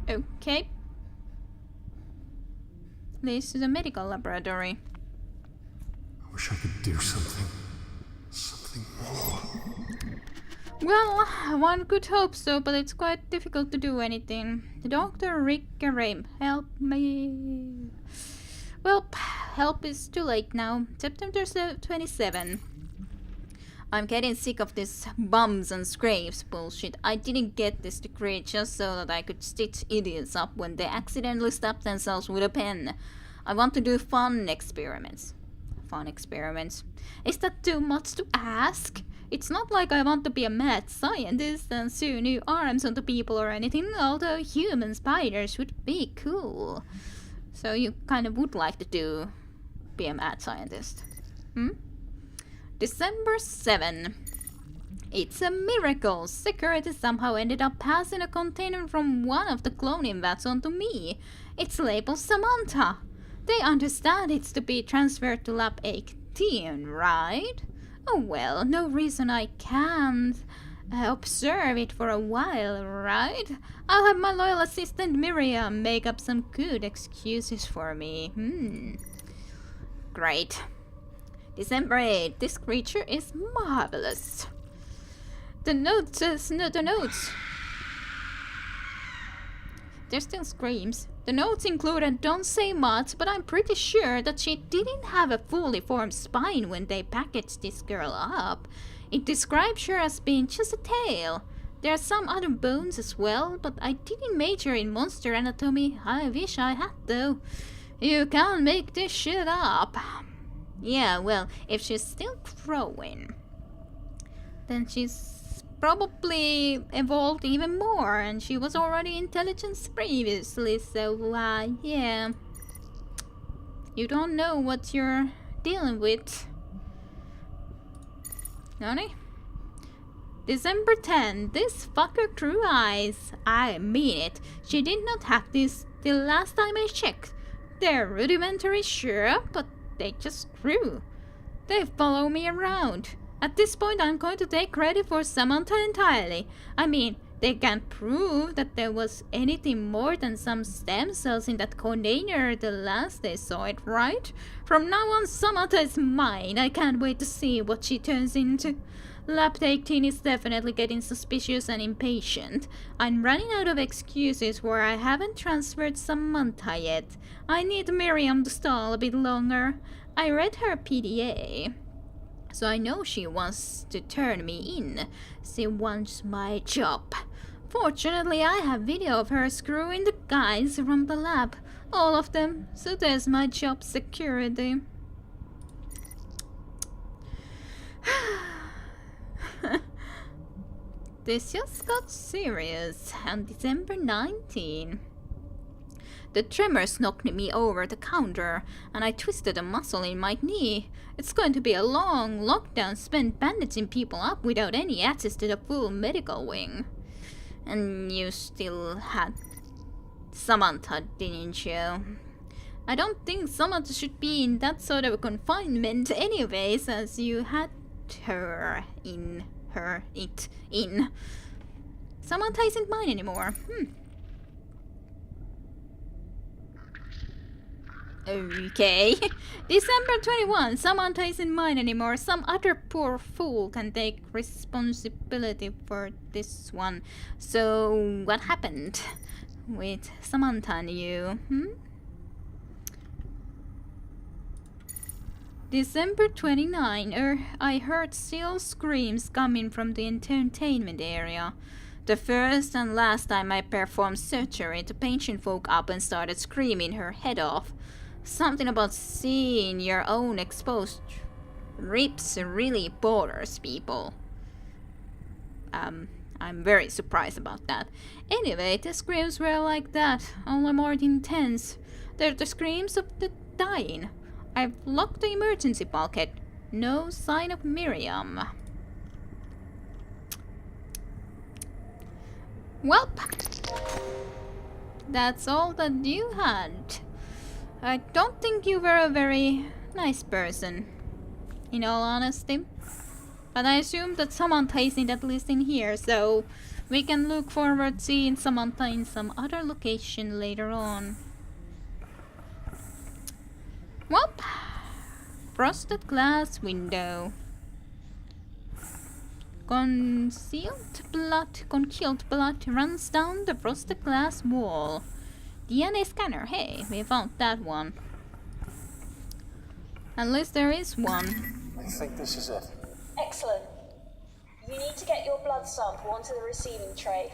Okay. This is a medical laboratory. I wish I could do something. Something more. Well, one could hope so, but it's quite difficult to do anything. Dr. Rick Ray, help me. Well, help is too late now. September 27. I'm getting sick of this bums and scrapes bullshit. I didn't get this degree just so that I could stitch idiots up when they accidentally stab themselves with a pen. I want to do fun experiments. Fun experiments. Is that too much to ask? It's not like I want to be a mad scientist and sew new arms onto people or anything, although human spiders would be cool. So you kind of would like to be a mad scientist. December 7. It's a miracle. Security somehow ended up passing a container from one of the cloning vats onto me. It's labeled Samantha. They understand it's to be transferred to Lab 18, right? Oh well, no reason I can't observe it for a while, right? I'll have my loyal assistant Miriam make up some good excuses for me. Great. December 8. This creature is marvelous. The notes. There's still screams. The notes included don't say much, but I'm pretty sure that she didn't have a fully formed spine when they packaged this girl up. It describes her as being just a tail. There are some other bones as well, but I didn't major in monster anatomy. I wish I had though. You can't make this shit up. Yeah, well, if she's still growing, then she's probably evolved even more, and she was already intelligent previously, so yeah. You don't know what you're dealing with. Nani? December 10. This fucker grew eyes. I mean it. She did not have this till last time I checked. They're rudimentary, sure, but they just grew. They follow me around. At this point, I'm going to take credit for Samantha entirely. I mean, they can't prove that there was anything more than some stem cells in that container the last they saw it, right? From now on, Samantha is mine. I can't wait to see what she turns into. Lab 18 is definitely getting suspicious and impatient. I'm running out of excuses where I haven't transferred Samantha yet. I need Miriam to stall a bit longer. I read her PDA, so I know she wants to turn me in. She wants my job. Fortunately, I have video of her screwing the guys from the lab. All of them. So there's my job security. This just got serious on December 19. The tremors knocked me over the counter, and I twisted a muscle in my knee. It's going to be a long lockdown spent bandaging people up without any access to the full medical wing. And you still had Samantha, didn't you? I don't think Samantha should be in that sort of confinement anyways, as you had her in. Samantha isn't mine anymore. Okay. December 21. Samantha isn't mine anymore. Some other poor fool can take responsibility for this one. So, what happened with Samantha and you? December 29. I heard still screams coming from the entertainment area. The first and last time I performed surgery, the patient woke up and started screaming her head off. Something about seeing your own exposed ribs really bothers people. I'm very surprised about that. Anyway, the screams were like that, only more intense. They're the screams of the dying. I've locked the emergency bulkhead. No sign of Miriam. Welp. That's all that you had. I don't think you were a very nice person, in all honesty. But I assume that Samantha isn't at least in here, so we can look forward to seeing Samantha in some other location later on. Well, frosted glass window. Concealed blood runs down the frosted glass wall. DNA scanner, hey, we found that one. Unless there is one. I think this is it. Excellent. You need to get your blood sample onto the receiving tray,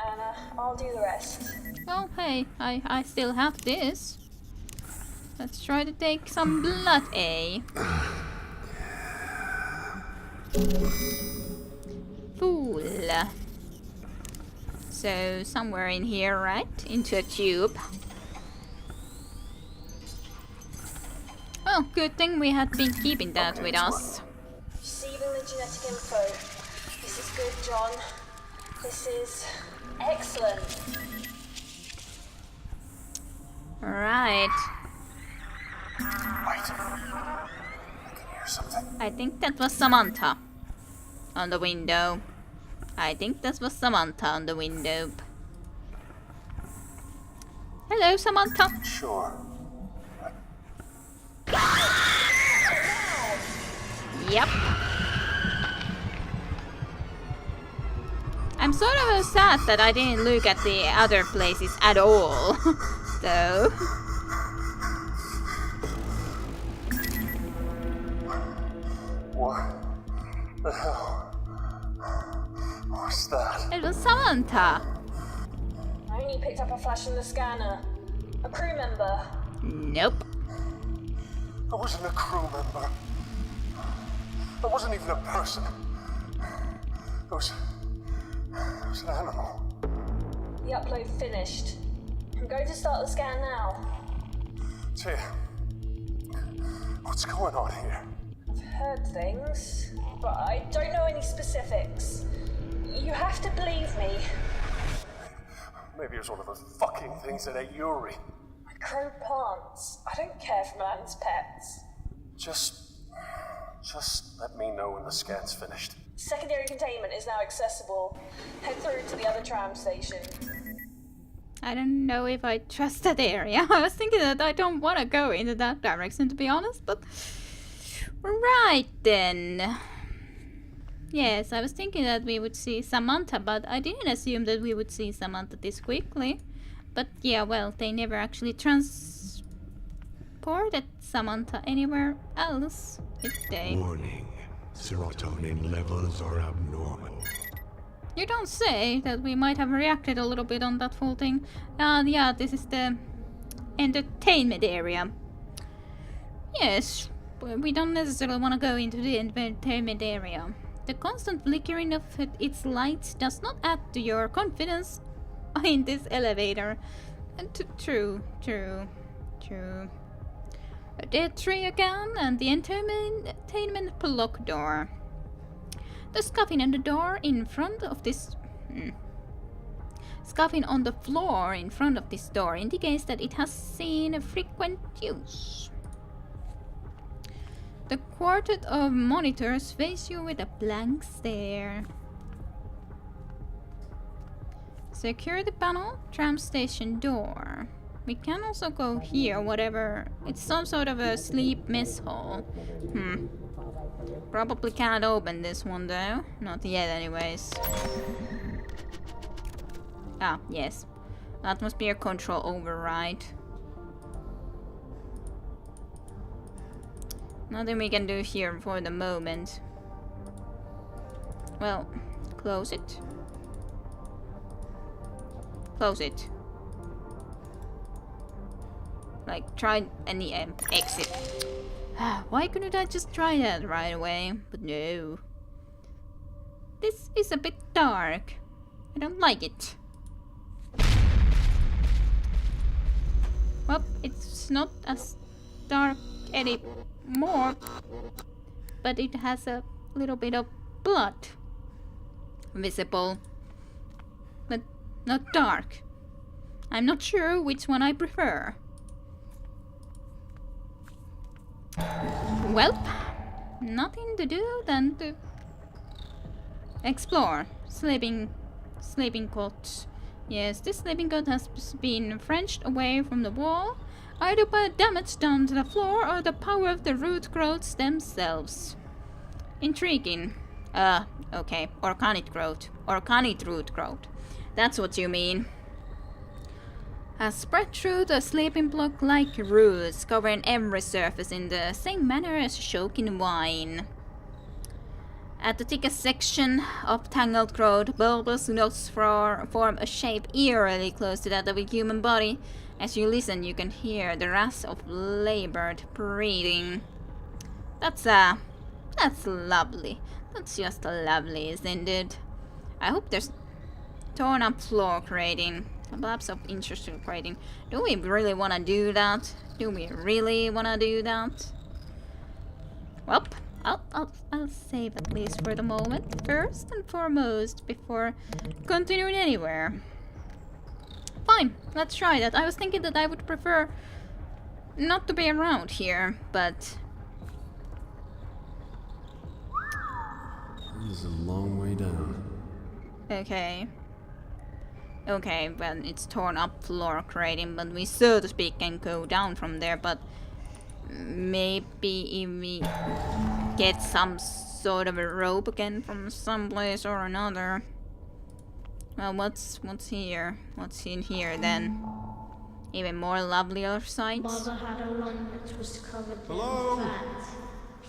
and I'll do the rest. Well, hey, I still have this. Let's try to take some blood, eh? Fool. So, somewhere in here, right? Into a tube. Oh, good thing we had been keeping that with us. Receiving the genetic info. This is good, John. This is excellent. Right. Wait. I can hear something. I think that was Samantha. On the window. I think that was Samantha on the window. Hello, Samantha. Sure. Yep. I'm sort of sad that I didn't look at the other places at all. Though. What the hell? What's that? It was Samantha. I only picked up a flash in the scanner. A crew member. Nope. I wasn't a crew member. I wasn't even a person. It was an animal. The upload finished. I'm going to start the scan now. Tia, what's going on here? I've heard things, but I don't know any specifics. You have to believe me. Maybe it was one of those fucking things that ate Yuri. I grow plants. I don't care for man's pets. Just let me know when the scan's finished. Secondary containment is now accessible. Head through to the other tram station. I don't know if I trust that area. I was thinking that I don't want to go into that direction, to be honest, but... Right then. Yes, I was thinking that we would see Samantha, but I didn't assume that we would see Samantha this quickly. But yeah, well, they never actually transported Samantha anywhere else, did they? Warning. Serotonin levels are abnormal. You don't say. That we might have reacted a little bit on that whole thing. Yeah, this is the entertainment area. Yes, but we don't necessarily want to go into the entertainment area. The constant flickering of its lights does not add to your confidence in this elevator. True. A dead tree again, and the entertainment block door. The scuffing on the door in front of this... Scuffing on the floor in front of this door indicates that it has seen frequent use. The quartet of monitors face you with a blank stare. Secure the panel, tram station door. We can also go here, whatever. It's some sort of a sleep mess hall. Probably can't open this one though. Not yet anyways. Ah, yes. Atmosphere control override. Nothing we can do here for the moment. Well, close it. Close it. Like, try any exit. Why couldn't I just try that right away? But no. This is a bit dark. I don't like it. Well, it's not as dark anymore. But it has a little bit of blood visible. But not dark. I'm not sure which one I prefer. Well, nothing to do than to Explore. Sleeping cot. Yes, this sleeping cot has been wrenched away from the wall, either by damage done to the floor or the power of the root growths themselves. Intriguing. Okay. Organic growth. Organic root growth. That's what you mean. Has spread through the sleeping block like roots, covering every surface in the same manner as choking wine. At the thickest section of tangled growth, bulbous knots form a shape eerily close to that of a human body. As you listen, you can hear the rasp of labored breathing. That's lovely. That's just lovely, isn't it? I hope there's torn up floor creating. Perhaps of interesting creating. Do we really want to do that? Do we really want to do that? Well, I'll save at least for the moment, first and foremost, before continuing anywhere. Fine, let's try that. I was thinking that I would prefer not to be around here, but This is a long way down. okay. Okay, well, it's torn up floor creating, but we, so to speak, can go down from there, but maybe if we get some sort of a rope again from someplace or another. Well, what's here? What's in here then? Even more lovelier sights? Mother had a lung that was covered Hello? in fat.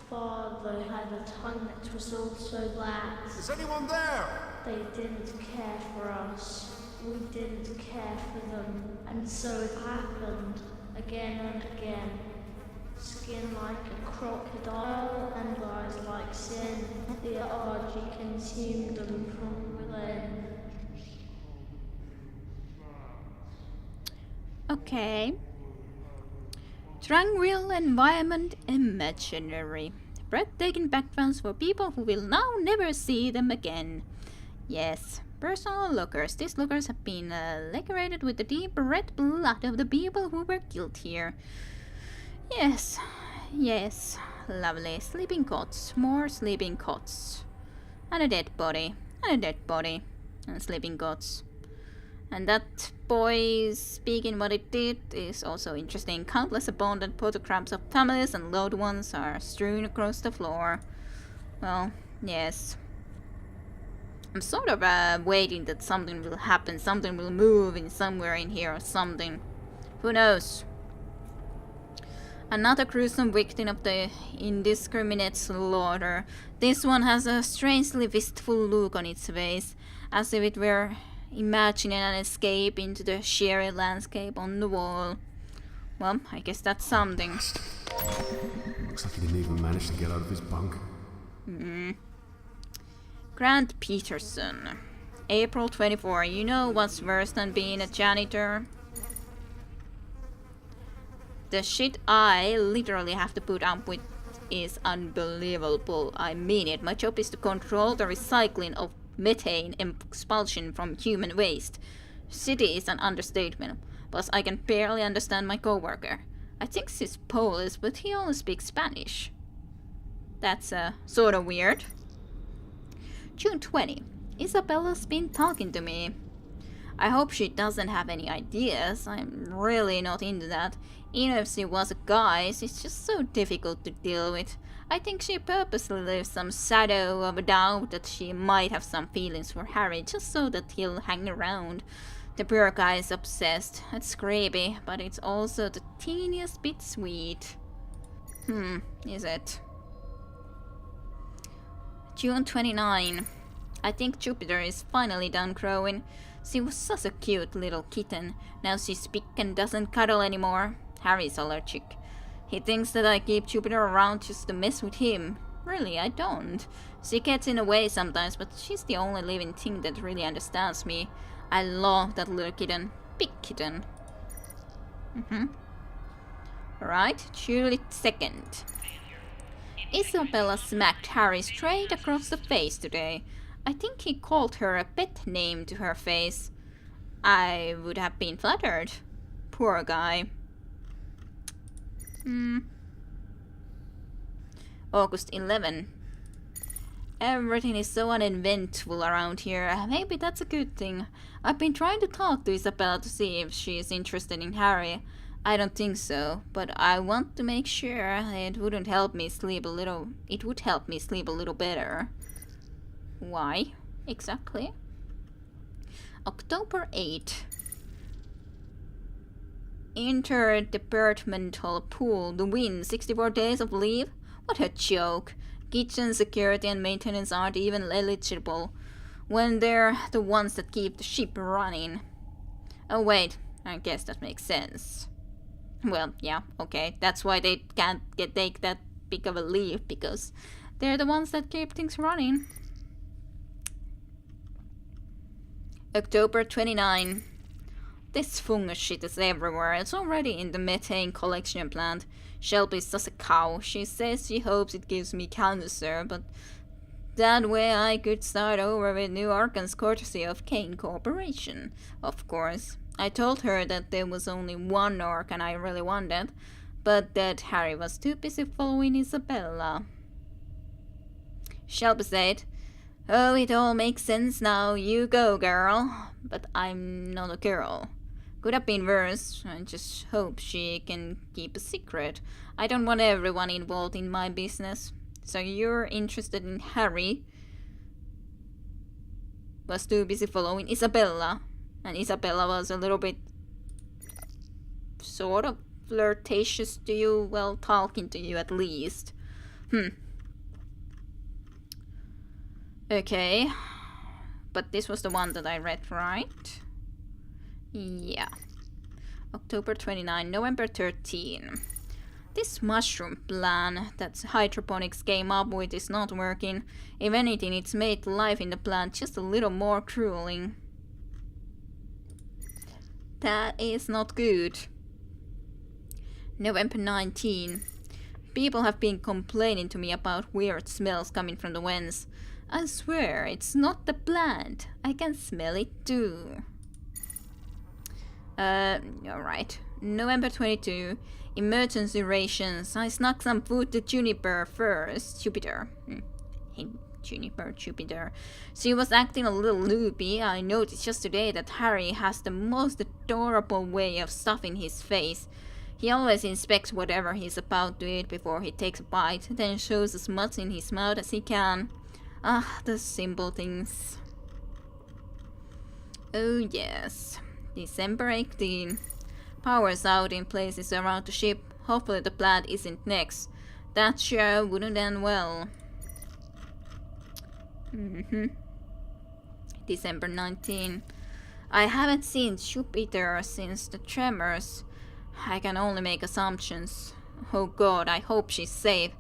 Father had a tongue that was also black. Is anyone there? They didn't care for us. We didn't care for them. And so it happened again and again. Skin like a crocodile and eyes like sin. The Argy consumed them from within. Okay. Tranquil environment imaginary. Breathtaking backgrounds for people who will now never see them again. Yes. Personal lockers. These lockers have been decorated with the deep red blood of the people who were killed here. Yes. Yes. Lovely. Sleeping cots. More sleeping cots. And a dead body. And a dead body. And sleeping cots. And that boy speaking what it did is also interesting. Countless abundant photographs of families and loved ones are strewn across the floor. Well, yes. I'm sort of waiting that something will happen, something will move in somewhere in here or something. Who knows? Another gruesome victim of the indiscriminate slaughter. This one has a strangely wistful look on its face, as if it were imagining an escape into the sheer landscape on the wall. Well, I guess that's something. Looks like he didn't even manage to get out of his bunk. Grant Peterson. April 24. You know what's worse than being a janitor? The shit I literally have to put up with is unbelievable. I mean it. My job is to control the recycling of methane expulsion from human waste. City is an understatement, but I can barely understand my coworker. I think he's Polish, but he only speaks Spanish. That's sort of weird. June 20. Isabella's been talking to me. I hope she doesn't have any ideas. I'm really not into that. Even if she was a guy, she's just so difficult to deal with. I think she purposely leaves some shadow of a doubt that she might have some feelings for Harry, just so that he'll hang around. The poor guy is obsessed. It's creepy, but it's also the teeniest bit sweet. Is it? June 29. I think Jupiter is finally done growing. She was such a cute little kitten. Now she's big and doesn't cuddle anymore. Harry's allergic. He thinks that I keep Jupiter around just to mess with him. Really, I don't. She gets in the way sometimes, but she's the only living thing that really understands me. I love that little kitten. Big kitten. Alright, July 2nd. Isabella smacked Harry straight across the face today. I think he called her a pet name to her face. I would have been flattered. Poor guy. August 11. Everything is so uneventful around here. Maybe that's a good thing. I've been trying to talk to Isabella to see if she is interested in Harry. I don't think so, but I want to make sure. It would help me sleep a little better. Why? Exactly. October 8. Interdepartmental pool. The win. 64 days of leave? What a joke. Kitchen security and maintenance aren't even eligible when they're the ones that keep the ship running. Oh wait, I guess that makes sense. Well, yeah, okay. That's why they can't take that big of a leave, because they're the ones that keep things running. October 29. This fungus shit is everywhere. It's already in the methane collection plant. Shelby's such a cow. She says she hopes it gives me cancer, but that way I could start over with New Organs courtesy of Kane Corporation. Of course. I told her that there was only one organ I really wanted, but that Harry was too busy following Isabella. Shelby said, "Oh, it all makes sense now. You go, girl." But I'm not a girl. Could have been worse. I just hope she can keep a secret. I don't want everyone involved in my business. So you're interested in Harry? Was too busy following Isabella. And Isabella was a little bit sort of flirtatious to you. Well, talking to you at least. Okay. But this was the one that I read, right? Yeah. October 29, November 13. This mushroom plan that hydroponics came up with is not working. If anything, it's made life in the plant just a little more grueling. That is not good. November 19. People have been complaining to me about weird smells coming from the vents. I swear, it's not the plant. I can smell it too. Alright. November 22. Emergency rations. I snuck some food to Juniper first. Jupiter. Hey, Juniper, Jupiter. She was acting a little loopy. I noticed just today that Harry has the most adorable way of stuffing his face. He always inspects whatever he's about to eat before he takes a bite, then shows as much in his mouth as he can. Ah, the simple things. Oh yes. December 18. Power's out in places around the ship. Hopefully the plant isn't next. That sure wouldn't end well. December 19. I haven't seen Jupiter since the tremors. I can only make assumptions. Oh god, I hope she's safe.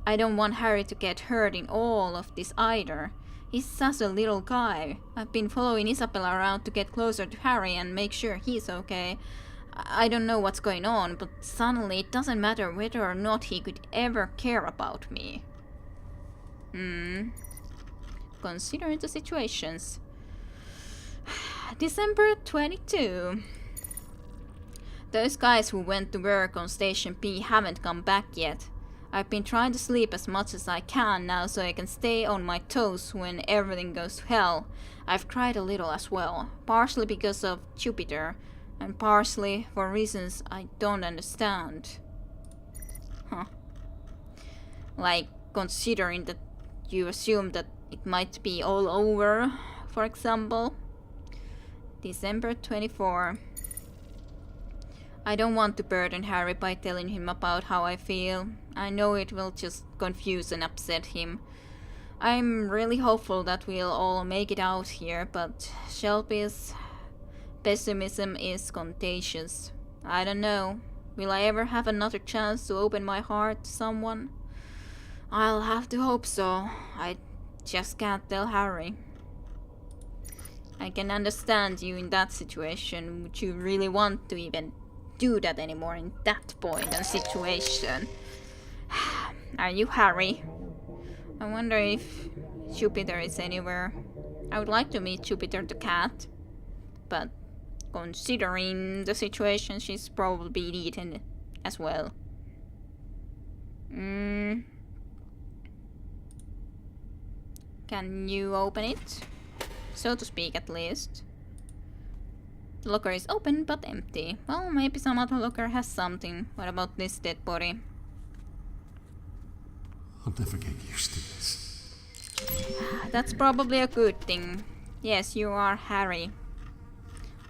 I don't want Harry to get hurt in all of this either. He's such a little guy. I've been following Isabella around to get closer to Harry and make sure he's okay. I don't know what's going on, but suddenly it doesn't matter whether or not he could ever care about me. Considering the situations. December 22. Those guys who went to work on Station P haven't come back yet. I've been trying to sleep as much as I can now so I can stay on my toes when everything goes to hell. I've cried a little as well, partially because of Jupiter, and partially for reasons I don't understand. Like, considering that you assume that it might be all over, for example. December 24. I don't want to burden Harry by telling him about how I feel. I know it will just confuse and upset him. I'm really hopeful that we'll all make it out here, but Shelby's pessimism is contagious. I don't know. Will I ever have another chance to open my heart to someone? I'll have to hope so. I just can't tell Harry. I can understand you in that situation. Would you really want to even do that anymore in that point and situation? Are you Harry? I wonder if Jupiter is anywhere. I would like to meet Jupiter the cat, but considering the situation, she's probably been eaten as well. Can you open it? So to speak, at least. The locker is open but empty. Well, maybe some other locker has something. What about this dead body? I'll never get used to this. That's probably a good thing. Yes, you are Harry.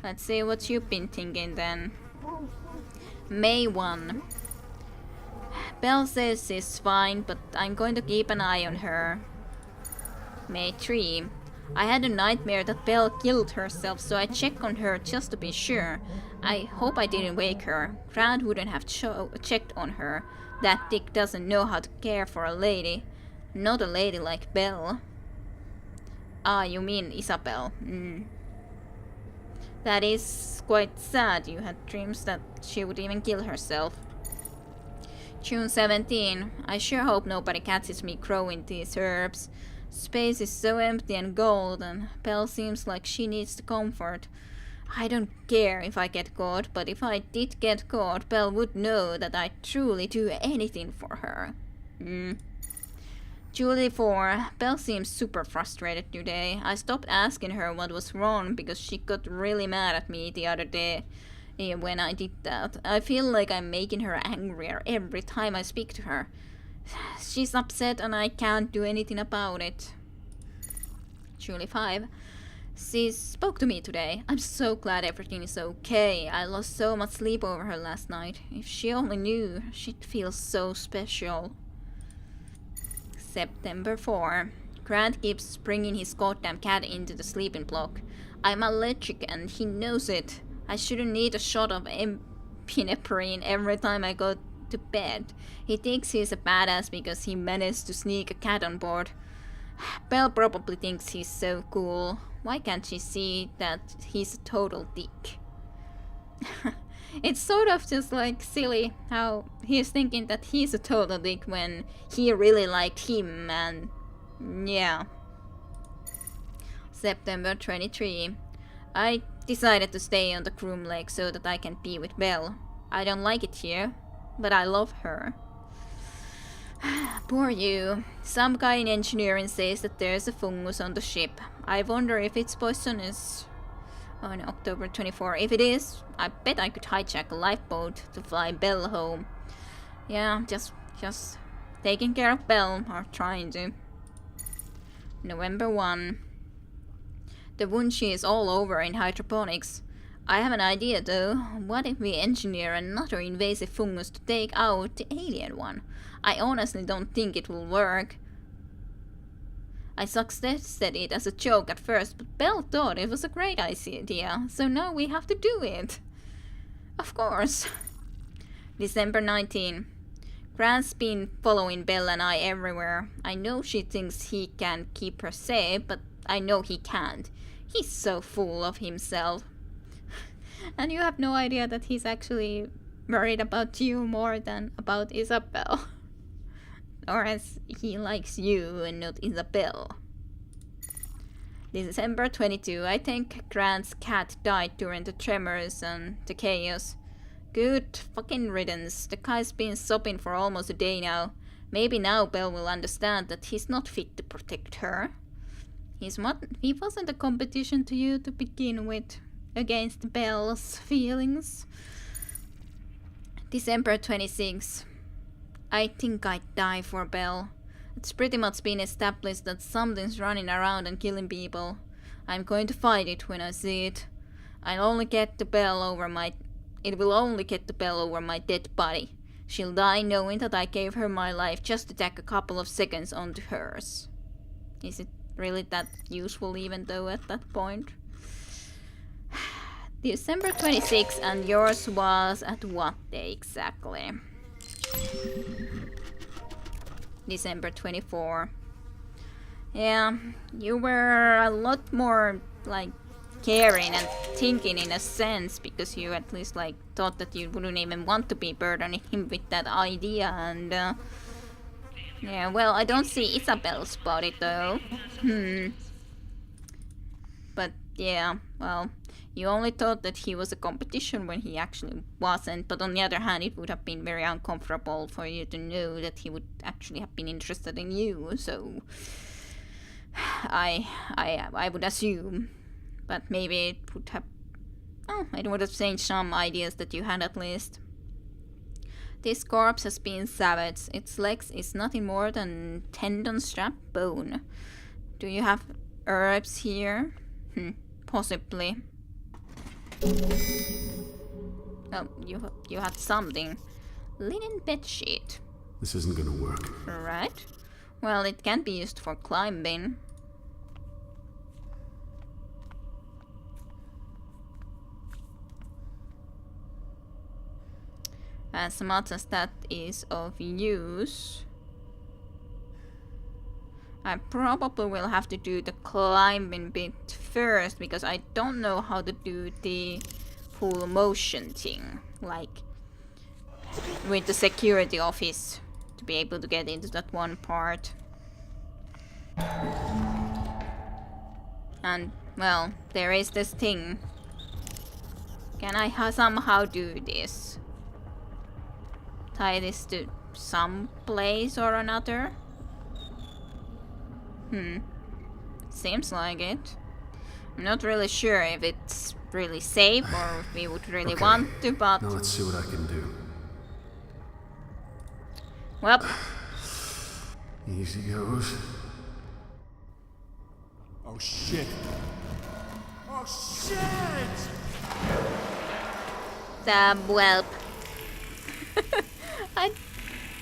Let's see what you've been thinking then. May 1. Belle says she's fine, but I'm going to keep an eye on her. May 3. I had a nightmare that Belle killed herself, so I checked on her just to be sure. I hope I didn't wake her. Grant wouldn't have checked on her. That dick doesn't know how to care for a lady. Not a lady like Belle. Ah, you mean Isabel. That is quite sad. You had dreams that she would even kill herself. June 17. I sure hope nobody catches me growing these herbs. Space is so empty and gold, and Belle seems like she needs the comfort. I don't care if I get caught, but if I did get caught, Belle would know that I'd truly do anything for her. July 4. Belle seems super frustrated today. I stopped asking her what was wrong because she got really mad at me the other day when I did that. I feel like I'm making her angrier every time I speak to her. She's upset and I can't do anything about it. July 5. She spoke to me today. I'm so glad everything is okay. I lost so much sleep over her last night. If she only knew, she'd feel so special. September 4. Grant keeps bringing his goddamn cat into the sleeping block. I'm allergic and he knows it. I shouldn't need a shot of epinephrine every time I go to bed. He thinks he's a badass because he managed to sneak a cat on board. Belle probably thinks he's so cool. Why can't she see that he's a total dick? It's sort of just like silly how he's thinking that he's a total dick when he really liked him, and yeah. September 23. I decided to stay on the Groom Lake so that I can be with Belle. I don't like it here, but I love her. Poor you. Some guy in engineering says that there's a fungus on the ship. I wonder if it's poisonous. On October 24. If it is, I bet I could hijack a lifeboat to fly Belle home. Yeah, just taking care of Belle, or trying to. November 1. The Wunshi is all over in hydroponics. I have an idea though. What if we engineer another invasive fungus to take out the alien one? I honestly don't think it will work. I suggested it as a joke at first, but Belle thought it was a great idea, so now we have to do it. Of course. December 19. Grant's been following Belle and I everywhere. I know she thinks he can keep her safe, but I know he can't. He's so full of himself. And you have no idea that he's actually worried about you more than about Isabel. Or as he likes you and not Isabel. December 22. I think Grant's cat died during the tremors and the chaos. Good fucking riddance. The guy's been sobbing for almost a day now. Maybe now Belle will understand that he's not fit to protect her. He wasn't a competition to you to begin with, against Belle's feelings. December 26. I think I'd die for Belle. It's pretty much been established that something's running around and killing people. I'm going to fight it when I see it. It will only get the Belle over my dead body. She'll die knowing that I gave her my life just to tack a couple of seconds onto hers. Is it really that useful even though at that point? December 26, and yours was at what day exactly? December 24. Yeah, you were a lot more like caring and thinking in a sense, because you at least like thought that you wouldn't even want to be burdening him with that idea. And yeah, well, I don't see Isabel's body though. But yeah, well, you only thought that he was a competition when he actually wasn't, but on the other hand, it would have been very uncomfortable for you to know that he would actually have been interested in you, so I would assume, but maybe it would have. Oh, it would have changed some ideas that you had at least. This corpse has been savaged. Its legs is nothing more than tendon strap bone. Do you have herbs here? Possibly. Oh, you had something. Linen bedsheet. This isn't gonna work. Right. Well, it can be used for climbing. As much as that is of use, I probably will have to do the climbing bit first because I don't know how to do the full motion thing, like with the security office, to be able to get into that one part. And, well, there is this thing. Can I somehow do this? Tie this to some place or another? Seems like it. I'm not really sure if it's really safe or if we would really want to, but... Now let's see what I can do. Well... Easy goes. Oh shit! Oh shit! Damn whelp. I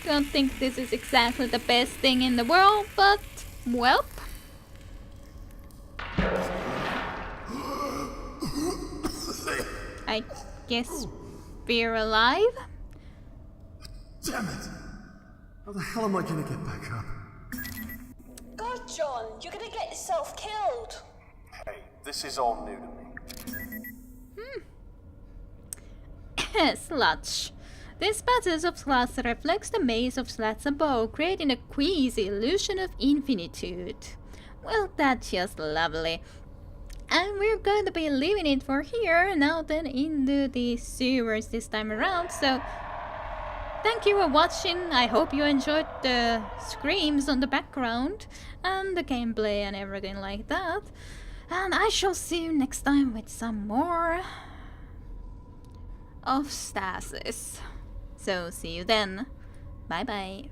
don't think this is exactly the best thing in the world, but whelp. I guess we're alive? Damn it! How the hell am I gonna get back up? God, John, you're gonna get yourself killed. Hey, this is all new to me. Sludge. This patches of sludge reflects the maze of sludge above, creating a queasy illusion of infinitude. Well, that's just lovely. And we're going to be leaving it for here, now then into the sewers this time around, so... Thank you for watching. I hope you enjoyed the screams on the background and the gameplay and everything like that. And I shall see you next time with some more of Stasis. So see you then. Bye bye.